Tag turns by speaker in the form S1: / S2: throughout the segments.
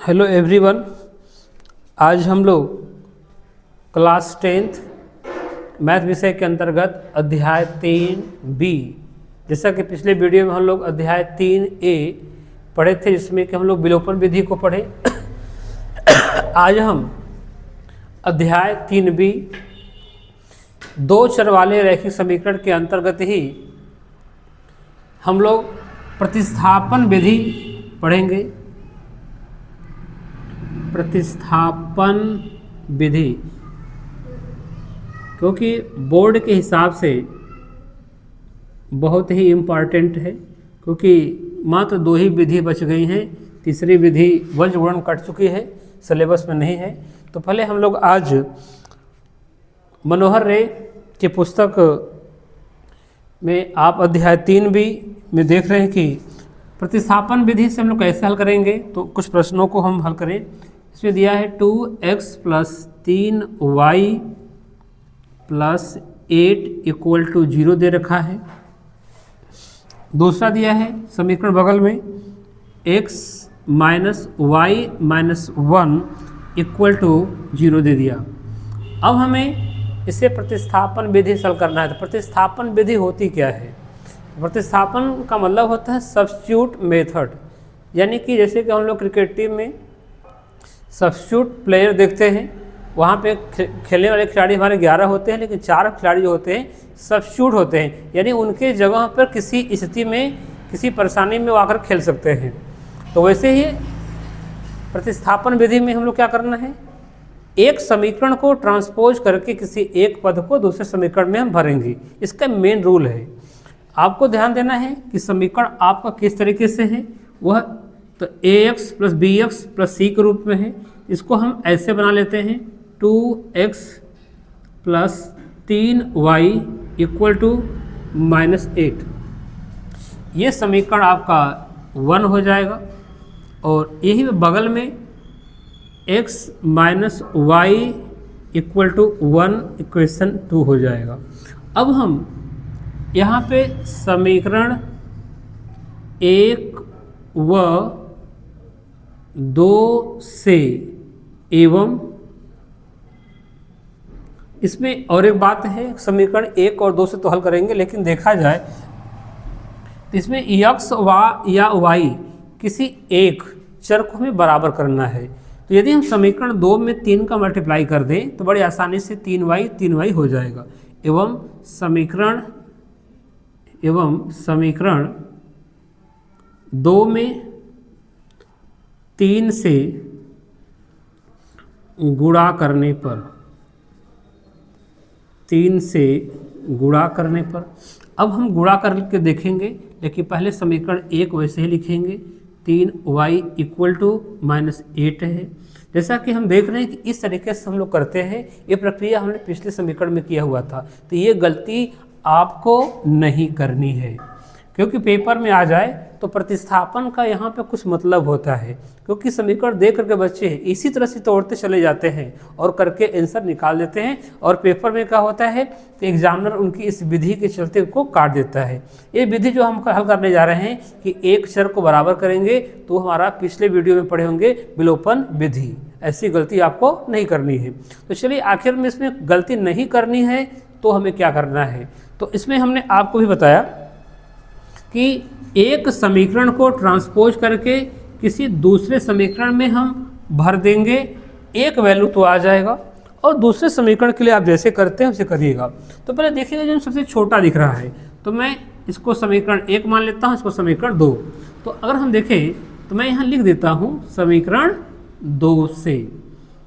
S1: Hello everyone. आज हम लोग क्लास 10th मैथ विषय के अंतर्गत अध्याय 3B, जैसा कि पिछले वीडियो में हम लोग अध्याय 3A पढ़े थे, जिसमें कि हम लोग विलोपन विधि को पढ़े। आज हम अध्याय 3B दो चर वाले रैखिक समीकरण के अंतर्गत ही हम लोग प्रतिस्थापन विधि पढ़ेंगे। प्रतिस्थापन विधि, क्योंकि बोर्ड के हिसाब से बहुत ही इम्पॉर्टेंट है, क्योंकि मात्र दो ही विधि बच गई हैं। तीसरी विधि वज्र गुणन कट चुकी है, सिलेबस में नहीं है। तो पहले हम लोग आज मनोहर रे की पुस्तक में आप अध्याय 3B में देख रहे हैं कि प्रतिस्थापन विधि से हम लोग कैसे हल करेंगे। तो कुछ प्रश्नों को हम हल करें। इसमें दिया है 2x + 3y + 8 = 0 दे रखा है। दूसरा दिया है समीकरण बगल में x - y - 1 = 0 दे दिया। अब हमें इसे प्रतिस्थापन विधि से हल करना है। तो प्रतिस्थापन विधि होती क्या है? प्रतिस्थापन का मतलब होता है सब्स्टिट्यूट मेथड, यानी कि जैसे कि हम लोग क्रिकेट टीम में सब्स्टिट्यूट प्लेयर देखते हैं, वहाँ पे खेलने वाले खिलाड़ी हमारे 11 होते हैं, लेकिन 4 खिलाड़ी जो होते हैं सब्स्टिट्यूट होते हैं, यानी उनके जगह पर किसी स्थिति में किसी परेशानी में वो आकर खेल सकते हैं। तो वैसे ही प्रतिस्थापन विधि में हम लोग क्या करना है, एक समीकरण को ट्रांसपोज करके किसी एक पद को दूसरे समीकरण में हम भरेंगे। इसका मेन रूल है। आपको ध्यान देना है कि समीकरण आपका किस तरीके से है, वह तो ax + bx + c के रूप में है। इसको हम ऐसे बना लेते हैं 2x + 3y = -8। ये समीकरण आपका 1 हो जाएगा, और यही बगल में x - y = 1 इक्वेशन 2 हो जाएगा। अब हम यहाँ पे समीकरण 1 व 2 से एवं इसमें और एक बात है, समीकरण 1 और 2 से तो हल करेंगे, लेकिन देखा जाए तो इसमें x या y किसी एक चर को हमें बराबर करना है। तो यदि हम समीकरण 2 में 3 का मल्टीप्लाई कर दें तो बड़ी आसानी से 3y हो जाएगा। एवं समीकरण 2 में 3 से गुणा करने पर अब हम गुणा करके देखेंगे, लेकिन पहले समीकरण 1 वैसे ही लिखेंगे। 3y = -8 है। जैसा कि हम देख रहे हैं कि इस तरीके से हम लोग करते हैं। ये प्रक्रिया हमने पिछले समीकरण में किया हुआ था, तो ये गलती आपको नहीं करनी है, क्योंकि पेपर में आ जाए तो प्रतिस्थापन का यहाँ पे कुछ मतलब होता है, क्योंकि समीकरण देख करके बच्चे इसी तरह से तोड़ते चले जाते हैं और करके आंसर निकाल देते हैं, और पेपर में क्या होता है कि एग्जामिनर उनकी इस विधि के चलते उनको काट देता है। ये विधि जो हम हल करने जा रहे हैं कि एक चर को बराबर करेंगे, तो हमारा पिछले वीडियो में पढ़े होंगे विलोपन विधि। ऐसी गलती आपको नहीं करनी है। तो चलिए, आखिर में इसमें गलती नहीं करनी है तो हमें क्या करना है। तो इसमें हमने आपको भी बताया कि एक समीकरण को ट्रांसपोज करके किसी दूसरे समीकरण में हम भर देंगे, एक वैल्यू तो आ जाएगा, और दूसरे समीकरण के लिए आप जैसे करते हैं उसे करिएगा। तो पहले देखिएगा, जो सबसे छोटा दिख रहा है तो मैं इसको समीकरण 1 मान लेता हूँ, इसको समीकरण 2। तो अगर हम देखें तो मैं यहाँ लिख देता हूँ समीकरण 2 से,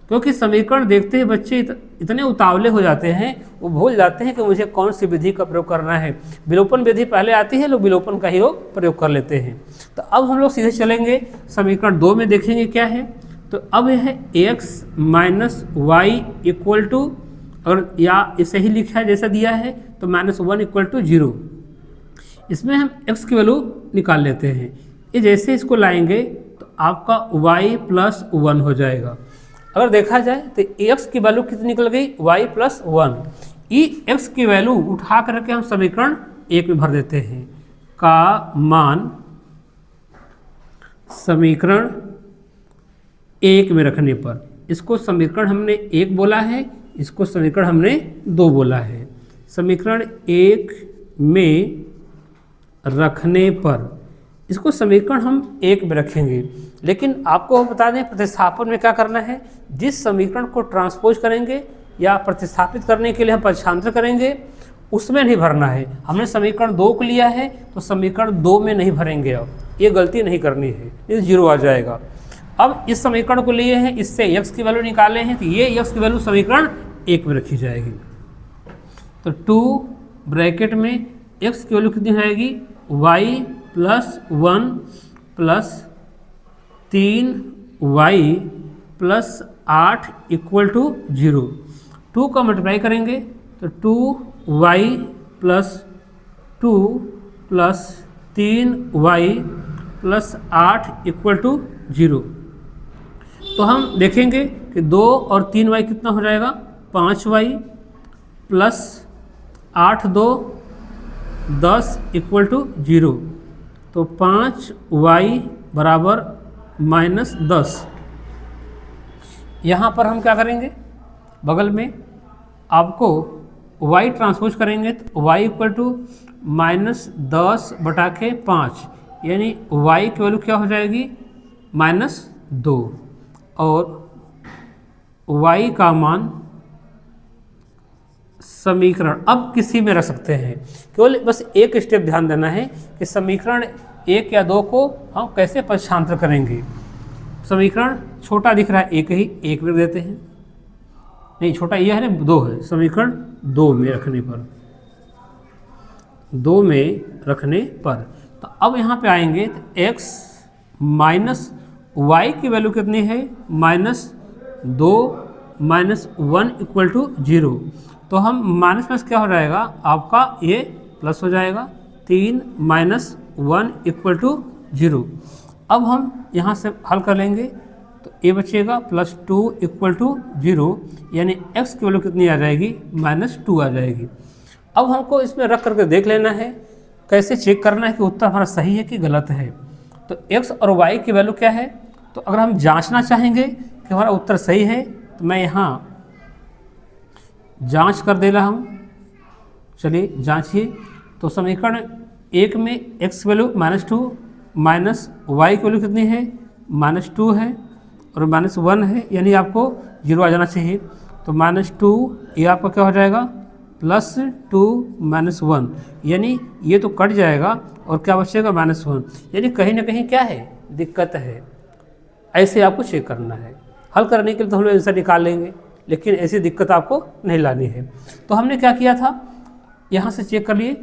S1: क्योंकि समीकरण देखते ही बच्चे इतने उतावले हो जाते हैं, वो भूल जाते हैं कि मुझे कौन सी विधि का प्रयोग करना है। विलोपन विधि पहले आती है, लोग विलोपन का ही लोग प्रयोग कर लेते हैं। तो अब हम लोग सीधे चलेंगे समीकरण 2 में, देखेंगे क्या है। तो अब यह है x - y = और या इसे ही लिखा है जैसा दिया है, तो -1 = 0। इसमें हम x की वैल्यू निकाल लेते हैं। ये जैसे इसको लाएंगे तो आपका y + 1 हो जाएगा। अगर देखा जाए तो x की वैल्यू कितनी निकल गई, y + 1। x की वैल्यू उठा करके हम समीकरण 1 में भर देते हैं। का मान समीकरण एक में रखने पर, इसको समीकरण हमने एक बोला है, इसको समीकरण हमने दो बोला है। समीकरण एक में रखने पर, इसको समीकरण हम एक में रखेंगे, लेकिन आपको बता दें प्रतिस्थापन में क्या करना है, जिस समीकरण को ट्रांसपोज करेंगे या प्रतिस्थापित करने के लिए हम पक्षांतर करेंगे उसमें नहीं भरना है। हमने समीकरण दो को लिया है तो समीकरण दो में नहीं भरेंगे, अब ये गलती नहीं करनी है, ये जीरो आ जाएगा। अब इस समीकरण को लिए हैं, इससे x की वैल्यू निकाले हैं तो ये x की वैल्यू समीकरण एक में रखी जाएगी। तो 2 ब्रैकेट में x की वैल्यू कितनी आएगी, y plus 1 plus 3y plus 8 equal to 0। 2 का मल्टीप्लाई करेंगे तो 2y plus 2 plus 3y plus 8 equal to 0। तो हम देखेंगे कि 2 और 3y कितना हो जाएगा, 5y प्लस 8 2 10 इक्वल टू 0। तो 5y बराबर -10। यहाँ पर हम क्या करेंगे, बगल में आपको y ट्रांसपोज करेंगे तो y इक्वल टू -10/5, यानी y की वैल्यू क्या हो जाएगी, -2, और y का मान समीकरण अब किसी में रख सकते हैं। केवल बस एक स्टेप ध्यान देना है कि समीकरण एक या दो को हम कैसे पक्षांतर करेंगे। समीकरण छोटा दिख रहा है एक ही, एक में देते हैं, नहीं छोटा यह है ना, दो है, समीकरण दो में रखने पर, दो में रखने पर। तो अब यहाँ पे आएंगे तो x माइनस वाई की वैल्यू कितनी है, -2 -1 इक्वल टू 0। तो हम माइनस प्लस क्या हो जाएगा आपका, ये प्लस हो जाएगा, 3 -1 इक्वल टू 0। अब हम यहाँ से हल कर लेंगे तो ये बचेगा +2 इक्वल टू 0, यानी x की वैल्यू कितनी आ जाएगी, -2 आ जाएगी। अब हमको इसमें रख करके देख लेना है, कैसे चेक करना है कि उत्तर हमारा सही है कि गलत है। तो x और y की वैल्यू क्या है, तो अगर हम जांचना चाहेंगे कि हमारा उत्तर सही है तो मैं यहाँ जांच कर दे रहा हूँ। चलिए जांचिए। तो समीकरण एक में x की वैल्यू -2 माइनस y की वैल्यू कितनी है, -2 है और -1 है, यानी आपको 0 आ जाना चाहिए। तो -2 ये आपका क्या हो जाएगा, +2 -1, यानी ये तो कट जाएगा और क्या बचेगा, -1, यानी कहीं ना कहीं क्या है, दिक्कत है। ऐसे आपको चेक करना है। हल करने के लिए तो हम लोग आंसर निकाल लेंगे, लेकिन ऐसी दिक्कत आपको नहीं लानी है। तो हमने क्या किया था, यहाँ से चेक कर लिए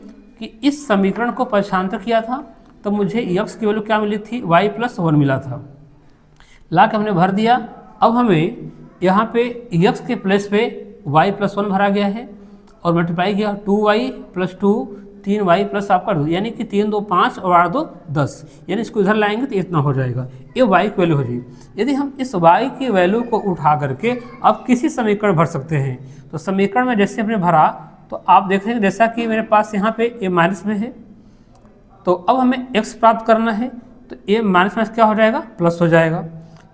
S1: कि इस समीकरण को पक्षांतर किया था तो मुझे x की वैल्यू क्या मिली थी, y + 1 मिला था, ला के हमने भर दिया। अब हमें यहाँ पे x के प्लेस पे y + 1 भरा गया है और मल्टीप्लाई किया, 2y + 2 3y प्लस आपका 2, यानी कि 3 2 5 और 8 2 10, यानी इसको इधर लाएंगे तो इतना हो जाएगा, ये y की वैल्यू हो जाएगी। यदि हम इस y की वैल्यू को उठा करके अब किसी समीकरण भर सकते हैं, तो समीकरण में जैसे हमने भरा तो आप देखेंगे जैसा कि मेरे पास यहाँ पे ये माइनस में है, तो अब हमें x प्राप्त करना है, तो ये माइनस क्या हो जाएगा, प्लस हो जाएगा,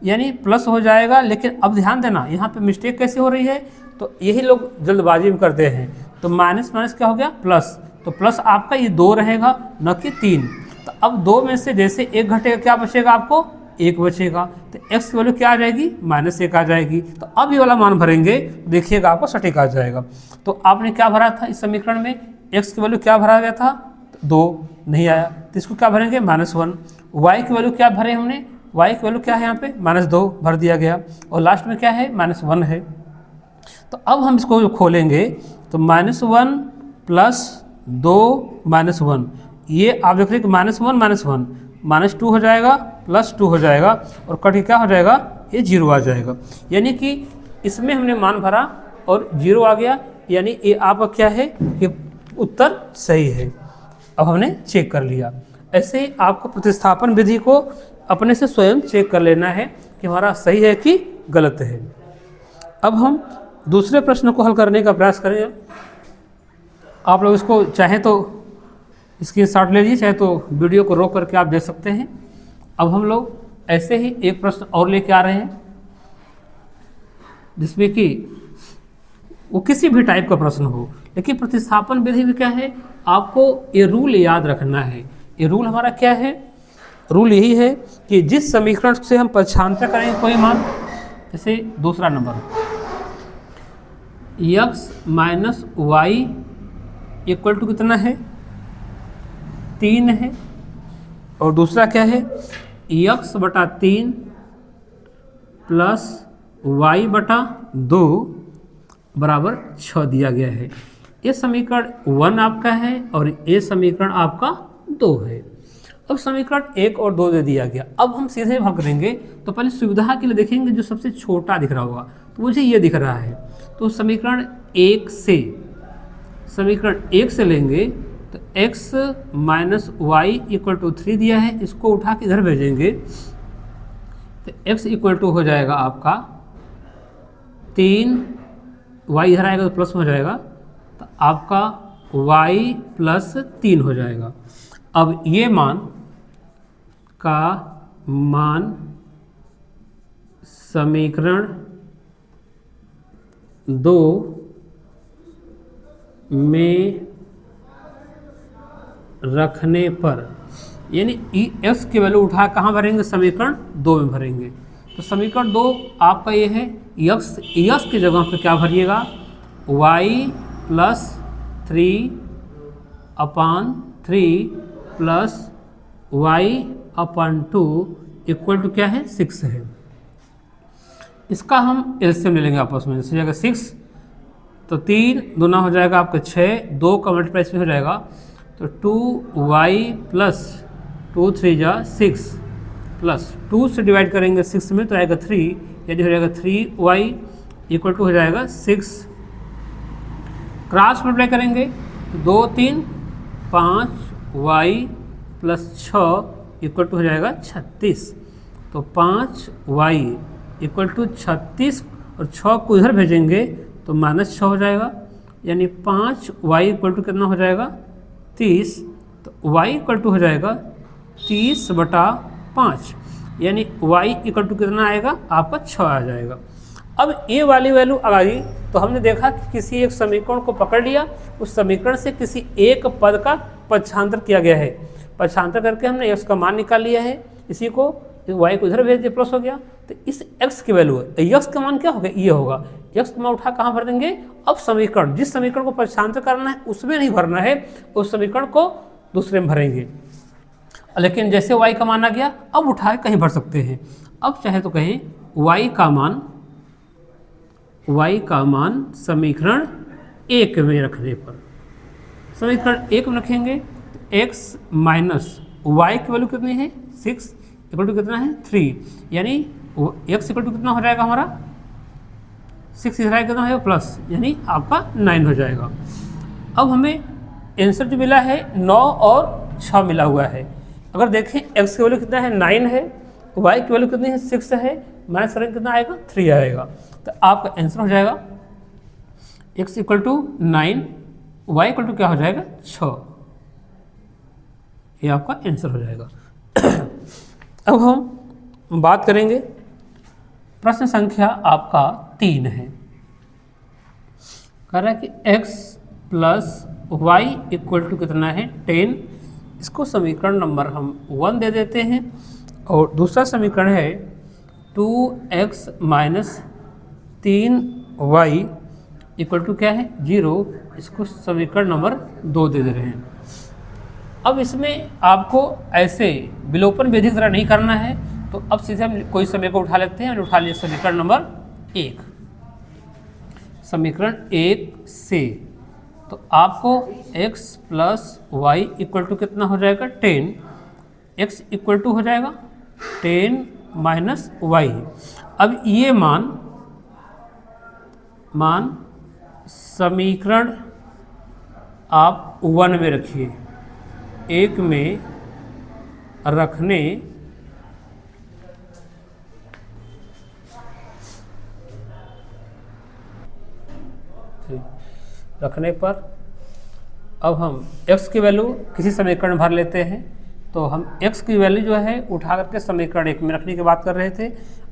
S1: यानी प्लस हो जाएगा। लेकिन अब ध्यान देना यहाँ पे मिस्टेक कैसे हो रही है, तो यही लोग जल्दबाजी में करते हैं। तो माइनस क्या हो गया, प्लस, तो प्लस आपका ये 2 रहेगा न कि 3। तो अब 2 में से जैसे 1 घटेगा क्या बचेगा, आपको 1 बचेगा, तो x की वैल्यू क्या आ जाएगी, -1 आ जाएगी। तो अब ये वाला मान भरेंगे, देखिएगा आपको सटीक आ जाएगा। तो आपने क्या भरा था इस समीकरण में, x की वैल्यू क्या भरा गया था, 2 नहीं आया, तो इसको क्या भरेंगे, -1। y की वैल्यू क्या भरे हमने, y की वैल्यू क्या है यहाँ पे, -2 भर दिया गया, और लास्ट में क्या है, -1 है। तो अब हम इसको खोलेंगे तो -1 + 2 -1, ये आप देख रहे हैं कि -1 -2 हो जाएगा, +2 हो जाएगा, और कट क्या हो जाएगा, ये 0 आ जाएगा। यानी कि इसमें हमने मान भरा और 0 आ गया, यानी ये आपका क्या है, ये उत्तर सही है। अब हमने चेक कर लिया। ऐसे ही आपको प्रतिस्थापन विधि को अपने से स्वयं चेक कर लेना है कि हमारा सही है कि गलत है। अब हम दूसरे प्रश्न को हल करने का प्रयास करें। आप लोग इसको चाहे तो स्क्रीनशॉट ले लीजिए, चाहे तो वीडियो को रोक करके आप देख सकते हैं। अब हम लोग ऐसे ही एक प्रश्न और लेके आ रहे हैं, जिसमें कि वो किसी भी टाइप का प्रश्न हो, लेकिन प्रतिस्थापन विधि में क्या है, आपको ये रूल याद रखना है। ये रूल हमारा क्या है, रूल यही है कि जिस समीकरण से हम पक्षांतर करेंगे कोई मान, जैसे दूसरा number x minus y equal to कितना है, 3 है, और दूसरा क्या है x बटा 3 प्लस y बटा 2 बराबर 6 दिया गया है। ये समीकरण 1 आपका है और ये समीकरण आपका 2 है। अब समीकरण 1 और 2 दे दिया गया। अब हम सीधे भाग करेंगे, तो पहले सुविधा के लिए देखेंगे जो सबसे छोटा दिख रहा होगा, तो मुझे ये दिख रहा है, तो समीकरण 1 से लेंगे तो x minus y equal to 3 दिया है, इसको उठा के इधर भेजेंगे तो x इक्वल टू हो जाएगा आपका 3, y इधर आएगा तो प्लस हो जाएगा, तो आपका y प्लस 3 हो जाएगा। अब ये मान समीकरण 2 में रखने पर, यानी x की वैल्यू उठा कहाँ भरेंगे, समीकरण 2 में भरेंगे। तो समीकरण 2 आपका ये है, x की जगह पे क्या भरिएगा, y plus 3/3 plus y/2 equal to क्या है, 6 है। इसका हम एलसीएम ले लेंगे आपस में, जैसे जाएगा 6 तो 3 दूना हो जाएगा आपका 6, 2 का मल्टीप्लाई इसमें हो जाएगा तो 2y प्लस 2 3 जा 6 प्लस 2 से डिवाइड करेंगे 6 में तो आएगा 3, यानी हो जाएगा 3y इक्वल टू हो जाएगा 6। क्रॉस मल्टीप्लाई करेंगे तो 2 3 5y प्लस 6 इक्वल टू हो जाएगा 36, तो 5y इक्वल टू 36 और 6 को इधर भेजेंगे तो -6 हो जाएगा, यानी 5y इक्वल टू कितना हो जाएगा, 30, तो y इक्वल टू हो जाएगा 30/5, यानी y इक्वल टू कितना आएगा, आपका 6 आ जाएगा। अब ये वाली वैल्यू आ गई, तो हमने देखा कि किसी एक समीकरण को पकड़ लिया, उस समीकरण से किसी एक पद का पक्षांतर किया गया है, पक्षांतर करके हमने x का मान निकाल लिया है, इसी को y को इधर भेज दिया, प्लस हो गया, तो इस x की वैल्यू है, x का मान क्या होगा, ये होगा, x का मान उठा कहाँ भर देंगे, अब समीकरण, जिस समीकरण को पक्षांतर करना है उसमें नहीं भरना है, उस समीकरण को दूसरे में भरेंगे। लेकिन जैसे y का मान आ गया, अब उठा के कहीं भर सकते हैं। अब चाहे तो कहें y का मान समीकरण 1 में रखने पर, समीकरण 1 में रखेंगे तो x माइनस वाई की वैल्यू कितनी है, 6 इक्वल टू कितना है, 3, यानी x इक्वल टू कितना हो जाएगा हमारा, 6 इधर आएगा कितना है प्लस, यानी आपका 9 हो जाएगा। अब हमें आंसर जो मिला है 9 और 6 मिला हुआ है। अगर देखें x की वैल्यू कितना है, 9 है, y की वैल्यू कितनी है, 6 है, माइनस करेंगे कितना आएगा, 3 आएगा, तो आपका आंसर हो जाएगा x equal to 9, y equal to क्या हो जाएगा, 6, ये आपका आंसर हो जाएगा। अब हम बात करेंगे प्रश्न संख्या आपका 3 है, कह रहा है कि x plus y equal to कितना है, 10, इसको समीकरण नंबर हम 1 दे देते हैं, और दूसरा समीकरण है 2x minus 3y equal to क्या है, 0, इसको समीकरण नंबर 2 दे रहे हैं। अब इसमें आपको ऐसे विलोपन विधि की तरह नहीं करना है, तो अब सीधे हम कोई समीकरण को उठा लेते हैं, और उठा लिए समीकरण नंबर 1, समीकरण 1 से, तो आपको x plus y equal to कितना हो जाएगा, 10, x इक्वल टू हो जाएगा 10 माइनस वाई। अब ये मान समीकरण आप 1 में रखिए, 1 में रखने पर अब हम x की वैल्यू किसी समीकरण में भर लेते हैं। तो हम x की वैल्यू जो है उठा करके समीकरण 1 में रखने की बात कर रहे थे।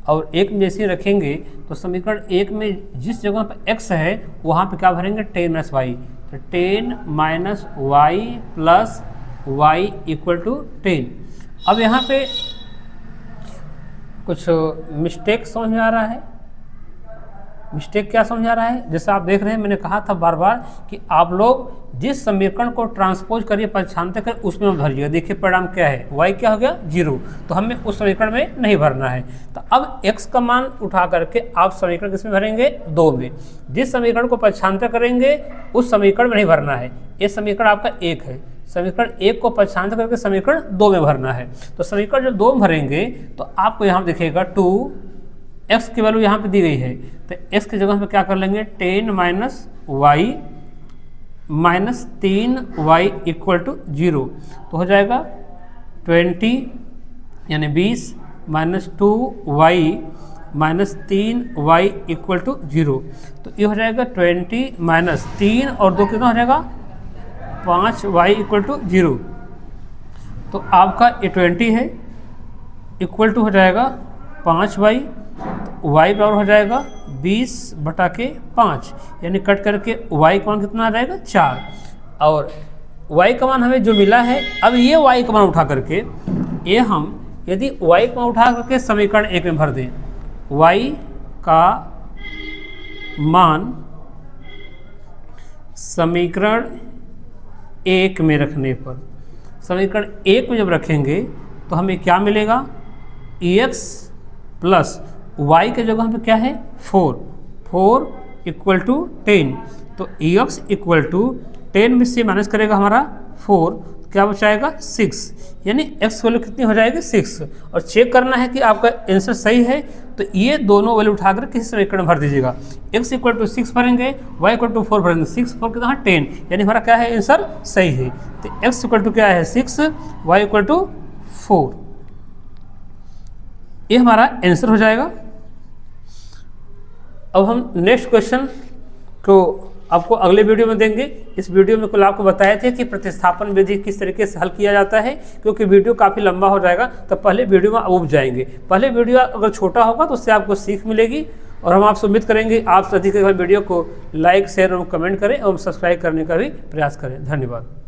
S1: और एक में जैसे रखेंगे तो समीकरण एक में जिस जगह पर x है वहाँ पे क्या भरेंगे 10 माइनस वाई, तो 10 minus y plus y equal to 10। अब यहाँ पे कुछ मिस्टेक समझ में आ रहा है। मिस्टेक क्या समझ आ रहा है? जैसे आप देख रहे हैं, मैंने कहा था बार बार कि आप लोग जिस समीकरण को ट्रांसपोज करिए पक्षांतर करिए उसमें मत भरिएगा। देखिए परिणाम क्या है, y क्या हो गया 0, तो हमें उस समीकरण में नहीं भरना है। तो अब x का मान उठा करके आप समीकरण किसमें भरेंगे 2 में। जिस समीकरण को पक्षांतर करेंगे उस समीकरण में नहीं भरना है। ये समीकरण आपका 1 है, समीकरण 1 को पक्षांतर करके समीकरण 2 में भरना है। तो समीकरण जब 2 में भरेंगे तो आपको यहाँ दिखेगा 2, x की वैल्यू यहाँ पे दी गई है, तो x की जगह पे क्या कर लेंगे 10 minus y minus 3y equal to 0, तो हो जाएगा 20 यानी 20 minus 2y minus 3y equal to 0, तो ये हो जाएगा 20 माइनस 3 और 2 कितना हो जाएगा 5y इक्वल टू 0। तो आपका ये 20 है इक्वल टू हो जाएगा 5y, y बराबर हो जाएगा 20/5, यानी कट करके y का मान कितना आ जाएगा 4। और y का मान हमें जो मिला है, अब ये y का मान उठा करके ये हम यदि y का मान उठा करके समीकरण 1 में भर दें, y का मान समीकरण 1 में रखने पर, समीकरण 1 में जब रखेंगे तो हमें क्या मिलेगा, ex प्लस y के जगह पे क्या है 4 इक्वल टू 10, तो ex इक्वल टू 10 में से माइनस करेगा हमारा 4, क्या बचाएगा 6, यानी x वैल्यू कितनी हो जाएगी 6। और चेक करना है कि आपका आंसर सही है, तो ये दोनों वैल्यू उठाकर किसी समीकरण में भर दीजिएगा। x इक्वल टू 6 भरेंगे, y इक्वल टू 4 भरेंगे, 6 4 कितना 10, यानी हमारा क्या है आंसर सही है। तो x इक्वल टू क्या है 6, y इक्वल टू 4, ये हमारा आंसर हो जाएगा। अब हम नेक्स्ट क्वेश्चन को आपको अगले वीडियो में देंगे। इस वीडियो में कल आपको बताए थे कि प्रतिस्थापन विधि किस तरीके से हल किया जाता है, क्योंकि वीडियो काफ़ी लंबा हो जाएगा तो पहले वीडियो में उब जाएंगे। पहले वीडियो अगर छोटा होगा तो उससे आपको सीख मिलेगी, और हम आपसे उम्मीद करेंगे आप अधिक वीडियो को लाइक शेयर और कमेंट करें और सब्सक्राइब करने का भी प्रयास करें। धन्यवाद।